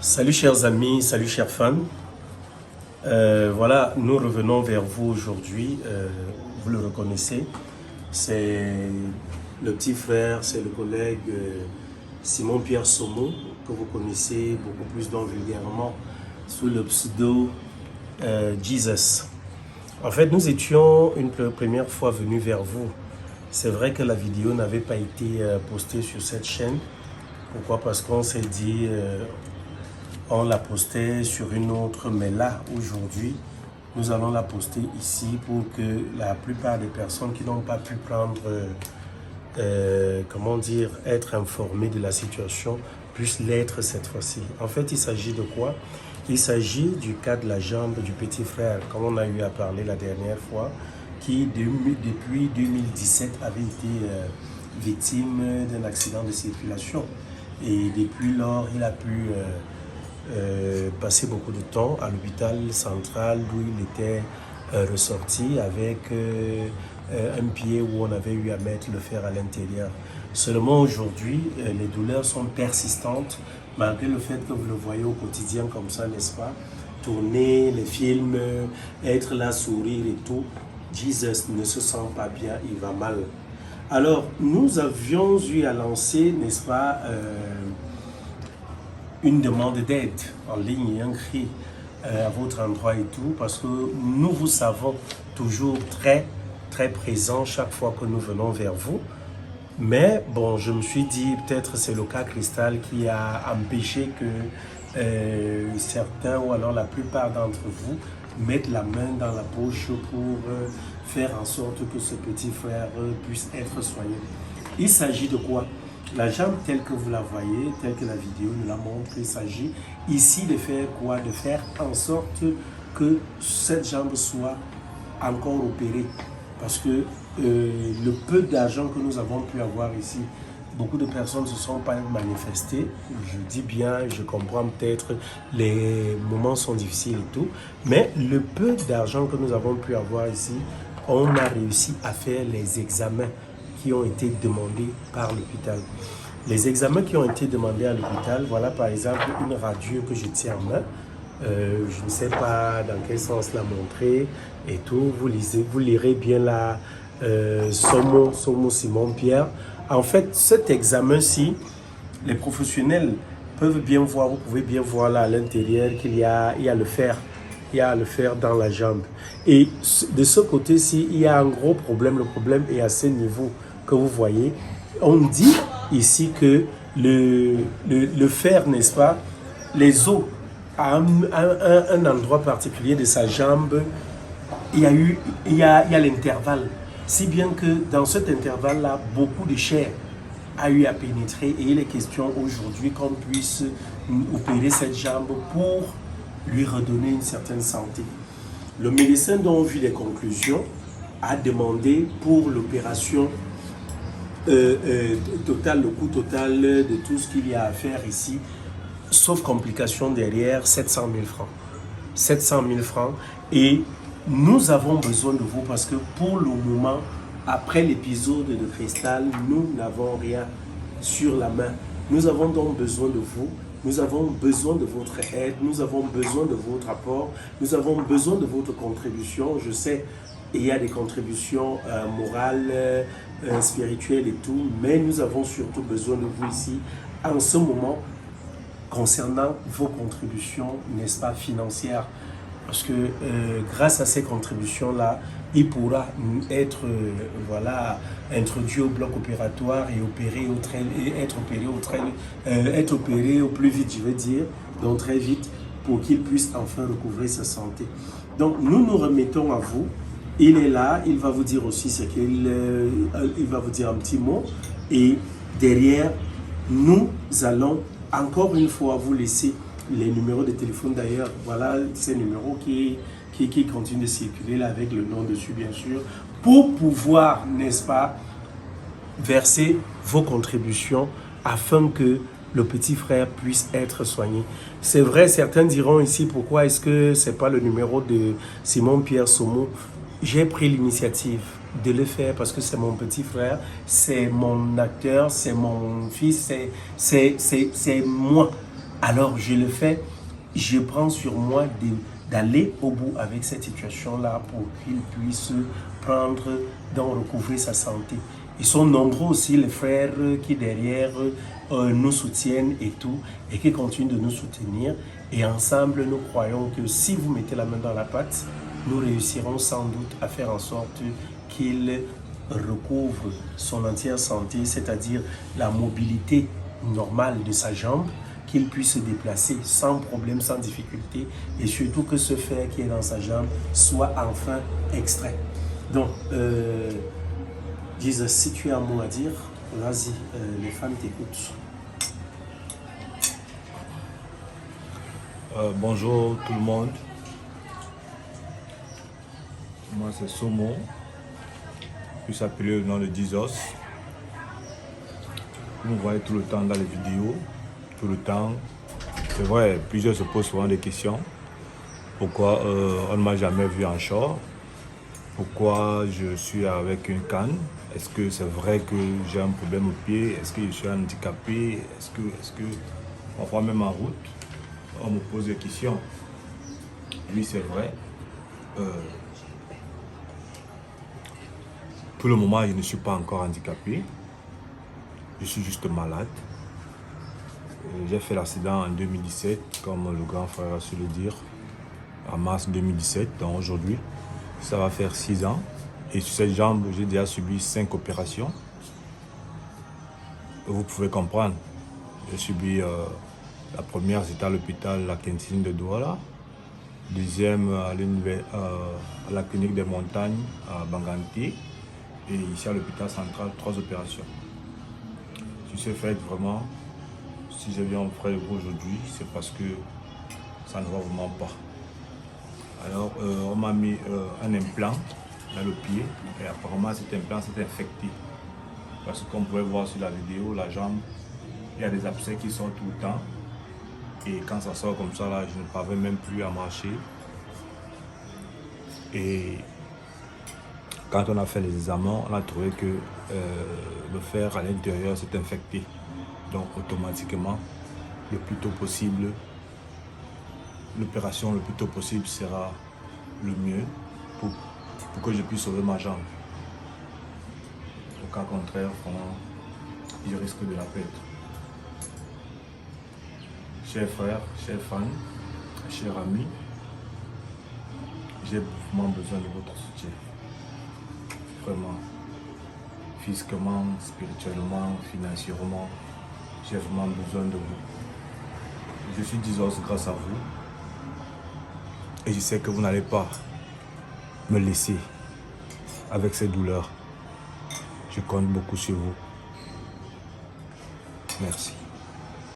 Salut chers amis, salut chers fans. Voilà, nous revenons vers vous aujourd'hui. Vous le reconnaissez, c'est le petit frère, c'est le collègue Simon-Pierre Somo, que vous connaissez beaucoup plus vulgairement sous le pseudo Jesus. En fait, nous étions une première fois venus vers vous. C'est vrai que la vidéo n'avait pas été postée sur cette chaîne. Pourquoi? Parce qu'on s'est dit... on la postait sur une autre, mais là, aujourd'hui, nous allons la poster ici pour que la plupart des personnes qui n'ont pas pu prendre, comment dire, être informées de la situation, puissent l'être cette fois-ci. En fait, il s'agit de quoi? Il s'agit du cas de la jambe du petit frère, comme on a eu à parler la dernière fois, qui depuis 2017 avait été victime d'un accident de circulation. Et depuis lors, il a pu... passé beaucoup de temps à l'hôpital central d'où il était ressorti avec un pied où on avait eu à mettre le fer à l'intérieur. Seulement aujourd'hui, les douleurs sont persistantes malgré le fait que vous le voyez au quotidien comme ça, n'est-ce pas? Tourner les films, être là, sourire et tout. Jesus ne se sent pas bien, il va mal. Alors, nous avions eu à lancer, n'est-ce pas, une demande d'aide en ligne et un cri à votre endroit et tout, parce que nous vous savons toujours très présents chaque fois que nous venons vers vous. Mais bon, je me suis dit, peut-être c'est le cas Cristal qui a empêché que certains ou alors la plupart d'entre vous mettent la main dans la poche pour faire en sorte que ce petit frère puisse être soigné. Il s'agit de quoi? La jambe telle que vous la voyez, telle que la vidéo nous la montre, il s'agit ici de faire quoi? De faire en sorte que cette jambe soit encore opérée. Parce que le peu d'argent que nous avons pu avoir ici, beaucoup de personnes ne se sont pas manifestées. Je dis bien, je comprends peut-être, les moments sont difficiles et tout. Mais le peu d'argent que nous avons pu avoir ici, on a réussi à faire les examens qui ont été demandés par l'hôpital. Les examens qui ont été demandés à l'hôpital, voilà par exemple une radio que je tiens en main. Je ne sais pas dans quel sens la montrer et tout. Vous lirez bien là, Somo Simon-Pierre. En fait, cet examen-ci, les professionnels peuvent bien voir, vous pouvez bien voir là à l'intérieur qu'il y a le fer. Il y a le fer dans la jambe. Et de ce côté-ci, il y a un gros problème. Le problème est à ce niveau que vous voyez. On dit ici que le fer, n'est-ce pas, les os, à un endroit particulier de sa jambe, il y a l'intervalle. Si bien que dans cet intervalle-là, beaucoup de chair a eu à pénétrer et il est question aujourd'hui qu'on puisse opérer cette jambe pour lui redonner une certaine santé. Le médecin dont on vit les conclusions a demandé pour l'opération totale, le coût total de tout ce qu'il y a à faire ici, sauf complications derrière, 700 000 francs. 700 000 francs. Et nous avons besoin de vous parce que pour le moment, après l'épisode de Cristal, nous n'avons rien sur la main. Nous avons donc besoin de vous. Nous avons besoin de votre aide, nous avons besoin de votre apport, nous avons besoin de votre contribution. Je sais, il y a des contributions morales, spirituelles et tout, mais nous avons surtout besoin de vous ici, en ce moment, concernant vos contributions, n'est-ce pas, financières. Parce que grâce à ces contributions-là, il pourra être voilà, introduit au bloc opératoire et être opéré au plus vite, je veux dire, donc très vite, pour qu'il puisse enfin recouvrer sa santé. Donc nous nous remettons à vous. Il est là, il va vous dire aussi ce qu'il il va vous dire un petit mot. Et derrière, nous allons encore une fois vous laisser les numéros de téléphone d'ailleurs. Voilà ces numéros qui continuent de circuler là avec le nom dessus bien sûr, pour pouvoir, n'est-ce pas, verser vos contributions afin que le petit frère puisse être soigné. C'est vrai, certains diront ici, pourquoi est-ce que ce n'est pas le numéro de Simon-Pierre Somo? J'ai pris l'initiative de le faire parce que c'est mon petit frère, c'est mon acteur, c'est mon fils, c'est moi. Alors je le fais, je prends sur moi d'aller au bout avec cette situation-là pour qu'il puisse prendre, donc recouvrer sa santé. Ils sont nombreux aussi les frères qui derrière nous soutiennent et tout, et qui continuent de nous soutenir. Et ensemble, nous croyons que si vous mettez la main dans la pâte, nous réussirons sans doute à faire en sorte qu'il recouvre son entière santé, c'est-à-dire la mobilité normale de sa jambe, qu'il puisse se déplacer sans problème, sans difficulté, et surtout que ce fer qui est dans sa jambe soit enfin extrait. Donc, Dis, si tu as un mot à dire, vas-y, les femmes t'écoutent. Bonjour tout le monde. Moi c'est Somo, puis s'appeler le nom de Dizos. Vous me voyez tout le temps dans les vidéos, tout le temps. C'est vrai, plusieurs se posent souvent des questions. Pourquoi on ne m'a jamais vu en short? Pourquoi je suis avec une canne? Est-ce que c'est vrai que j'ai un problème au pied? Est-ce que je suis handicapé? Est-ce que, parfois même en route, on me pose des questions. Oui, c'est vrai. Pour le moment, je ne suis pas encore handicapé. Je suis juste malade. J'ai fait l'accident en 2017, comme le grand frère a su le dire, en mars 2017. Donc aujourd'hui, ça va faire 6 ans. Et sur cette jambe, j'ai déjà subi 5 opérations. Vous pouvez comprendre. J'ai subi la première, c'était à l'hôpital La Quintine de Douala. Deuxième, à la clinique des montagnes à Banganti. Et ici à l'hôpital central, 3 opérations. Sur ce fait, vraiment, si je viens auprès de vous aujourd'hui, c'est parce que ça ne va vraiment pas. Alors, on m'a mis un implant dans le pied et apparemment cet implant s'est infecté. Parce que comme vous pouvez voir sur la vidéo, la jambe, il y a des abcès qui sortent tout le temps. Et quand ça sort comme ça, là, je ne parviens même plus à marcher. Et quand on a fait les examens, on a trouvé que le fer à l'intérieur s'est infecté. Donc automatiquement, le plus tôt possible, l'opération le plus tôt possible sera le mieux pour que je puisse sauver ma jambe. Au cas contraire, je risque de la perdre. Chers frères, chers fans, chers amis, j'ai vraiment besoin de votre soutien. Vraiment, physiquement, spirituellement, financièrement, j'ai vraiment besoin de vous. Je suis Dizos grâce à vous. Et je sais que vous n'allez pas me laisser avec ces douleurs. Je compte beaucoup sur vous. Merci.